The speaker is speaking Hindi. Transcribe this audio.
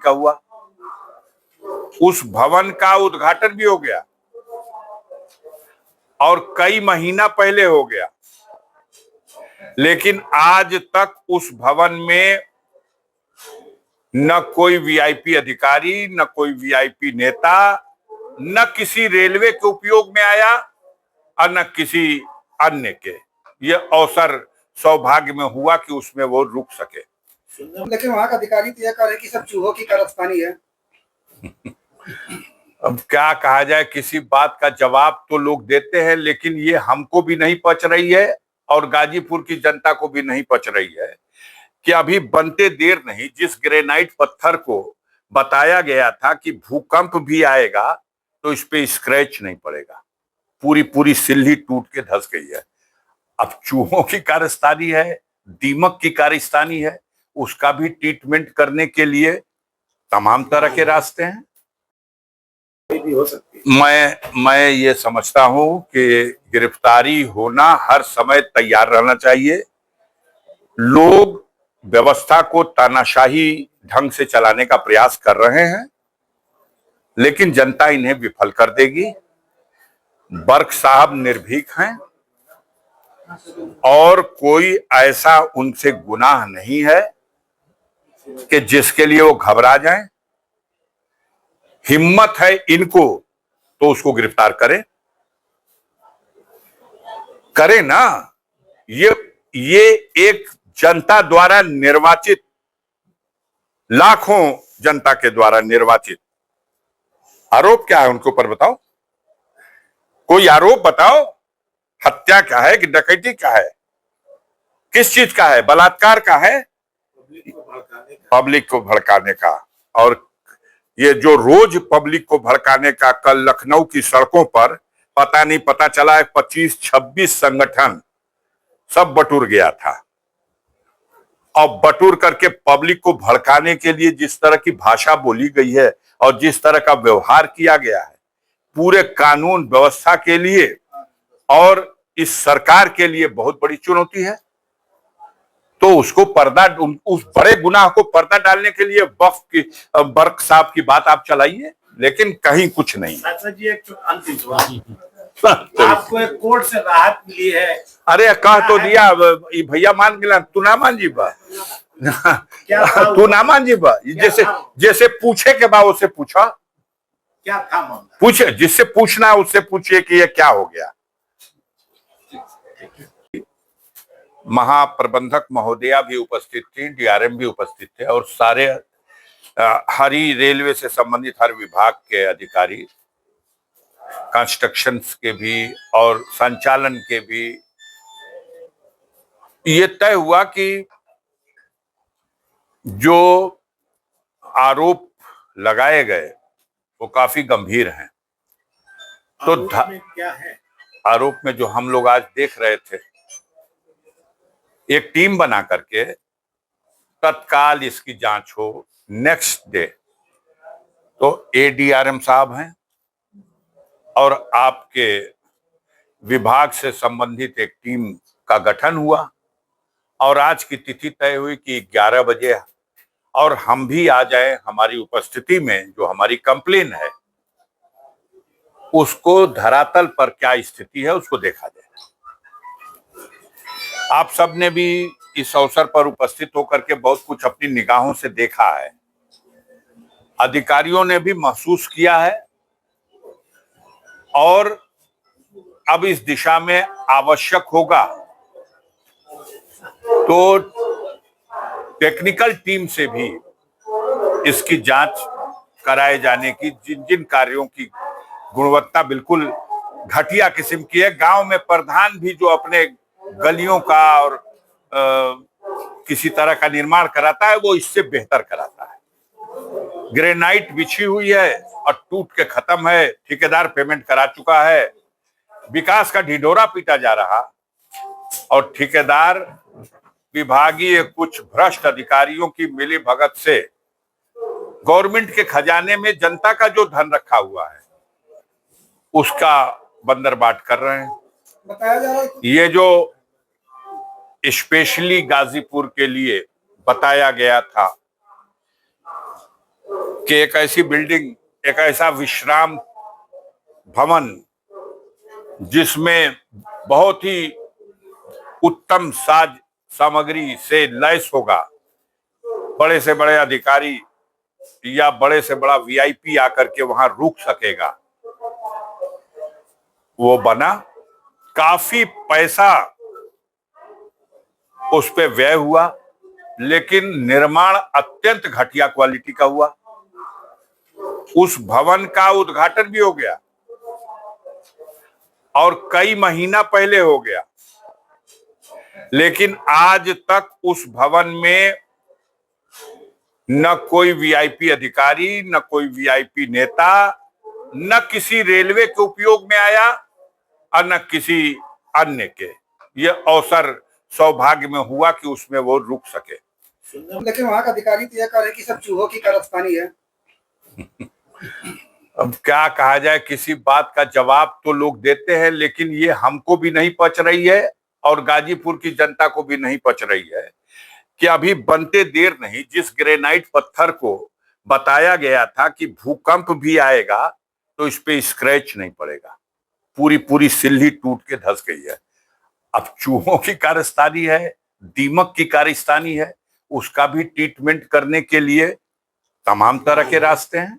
का हुआ, उस भवन का उद्घाटन भी हो गया और कई महीना पहले हो गया, लेकिन आज तक उस भवन में न कोई वीआईपी अधिकारी, न कोई वीआईपी नेता, न किसी रेलवे के उपयोग में आया और न किसी अन्य के। यह अवसर सौभाग्य में हुआ कि उसमें वो रुक सके। लेकिन वहां का अधिकारी तो यह कह रहे कि सब चूहों की कारस्तानी है। अब क्या कहा जाए, किसी बात का जवाब तो लोग देते हैं, लेकिन ये हमको भी नहीं पच रही है और गाजीपुर की जनता को भी नहीं पच रही है कि अभी बनते देर नहीं, जिस ग्रेनाइट पत्थर को बताया गया था कि भूकंप भी आएगा तो इस पे स्क्रैच नहीं पड़ेगा, पूरी पूरी सिल्ली टूट के धंस गई है। अब चूहों की कारस्तानी है, दीमक की कारस्तानी है, उसका भी ट्रीटमेंट करने के लिए तमाम तरह के रास्ते हैं। भी हो सकती है। मैं ये समझता हूं कि गिरफ्तारी होना हर समय तैयार रहना चाहिए। लोग व्यवस्था को तानाशाही ढंग से चलाने का प्रयास कर रहे हैं, लेकिन जनता इन्हें विफल कर देगी। बर्क साहब निर्भीक हैं और कोई ऐसा उनसे गुनाह नहीं है कि जिसके लिए वो घबरा जाएं। हिम्मत है इनको तो उसको गिरफ्तार करें ना। ये एक जनता द्वारा निर्वाचित, लाखों जनता के द्वारा निर्वाचित, आरोप क्या है उनके ऊपर बताओ, कोई आरोप बताओ। हत्या का है कि डकैती का है, किस चीज का है, बलात्कार का है, पब्लिक को भड़काने का। और ये जो रोज पब्लिक को भड़काने का, कल लखनऊ की सड़कों पर पता चला है 25-26 संगठन सब बटुर गया था, और बटुर करके पब्लिक को भड़काने के लिए जिस तरह की भाषा बोली गई है और जिस तरह का व्यवहार किया गया है, पूरे कानून व्यवस्था के लिए और इस सरकार के लिए बहुत बड़ी चुनौती है। तो उसको पर्दा, उस बड़े गुनाह को पर्दा डालने के लिए बर्क साहब की बात आप चलाइए, लेकिन कहीं कुछ नहीं। जी एक अंतिम सवाल, आपको एक कोर्ट से राहत मिली है? अरे कह तो दिया भैया, मान गिला तू ना मान जी बा तू ना मान जी बा, जैसे पूछे के बाद उससे पूछा, क्या था मामला? पूछे, जिससे पूछना है उससे पूछिए कि ये क्या हो गया। महाप्रबंधक महोदया भी उपस्थित थी, डीआरएम भी उपस्थित थे और सारे हरी रेलवे से संबंधित हर विभाग के अधिकारी, कंस्ट्रक्शन के भी और संचालन के भी। ये तय हुआ कि जो आरोप लगाए गए वो काफी गंभीर हैं। तो क्या है आरोप में जो हम लोग आज देख रहे थे, एक टीम बना करके तत्काल इसकी जांच हो। नेक्स्ट डे तो एडीआरएम साहब हैं और आपके विभाग से संबंधित एक टीम का गठन हुआ और आज की तिथि तय हुई कि 11 बजे और हम भी आ जाए, हमारी उपस्थिति में जो हमारी कंप्लेन है उसको धरातल पर क्या स्थिति है उसको देखा जाए। आप सबने भी इस अवसर पर उपस्थित होकर के बहुत कुछ अपनी निगाहों से देखा है, अधिकारियों ने भी महसूस किया है और अब इस दिशा में आवश्यक होगा तो टेक्निकल टीम से भी इसकी जांच कराए जाने की, जिन जिन कार्यों की गुणवत्ता बिल्कुल घटिया किस्म की है। गांव में प्रधान भी जो अपने गलियों का और किसी तरह का निर्माण कराता है वो इससे बेहतर कराता है। ग्रेनाइट बिछी हुई है और टूट के खत्म है, ठेकेदार पेमेंट करा चुका है, विकास का ढिढोरा पीटा जा रहा और ठेकेदार विभागीय कुछ भ्रष्ट अधिकारियों की मिली भगत से गवर्नमेंट के खजाने में जनता का जो धन रखा हुआ है उसका बंदरबाट कर रहे हैं। बताया जा रहा है ये जो स्पेशली गाजीपुर के लिए बताया गया था कि एक ऐसी बिल्डिंग, एक ऐसा विश्राम भवन जिसमें बहुत ही उत्तम साज सामग्री से लैस होगा, बड़े से बड़े अधिकारी या बड़े से बड़ा वीआईपी आकर के वहां रुक सकेगा, वो बना। काफी पैसा उस पे व्यय हुआ, लेकिन निर्माण अत्यंत घटिया क्वालिटी का हुआ। उस भवन का उद्घाटन भी हो गया और कई महीना पहले हो गया, लेकिन आज तक उस भवन में न कोई वीआईपी अधिकारी, न कोई वीआईपी नेता, न किसी रेलवे के उपयोग में आया और न किसी अन्य के। ये अवसर सौभाग्य में हुआ कि उसमें वो रुक सके। लेकिन वहां का अधिकारी तो यह कह रहे हैं कि सब चूहों की कारस्तानी है। अब क्या कहा जाए, किसी बात का जवाब तो लोग देते हैं, लेकिन ये हमको भी नहीं पच रही है और गाजीपुर की जनता को भी नहीं पच रही है कि अभी बनते देर नहीं, जिस ग्रेनाइट पत्थर को बताया गया था कि भूकंप भी आएगा तो इस पे स्क्रैच नहीं पड़ेगा, पूरी पूरी सिल्ली टूट के धंस गई है। अब चूहों की कारस्तानी है, दीमक की कारस्तानी है, उसका भी ट्रीटमेंट करने के लिए तमाम तरह के रास्ते हैं।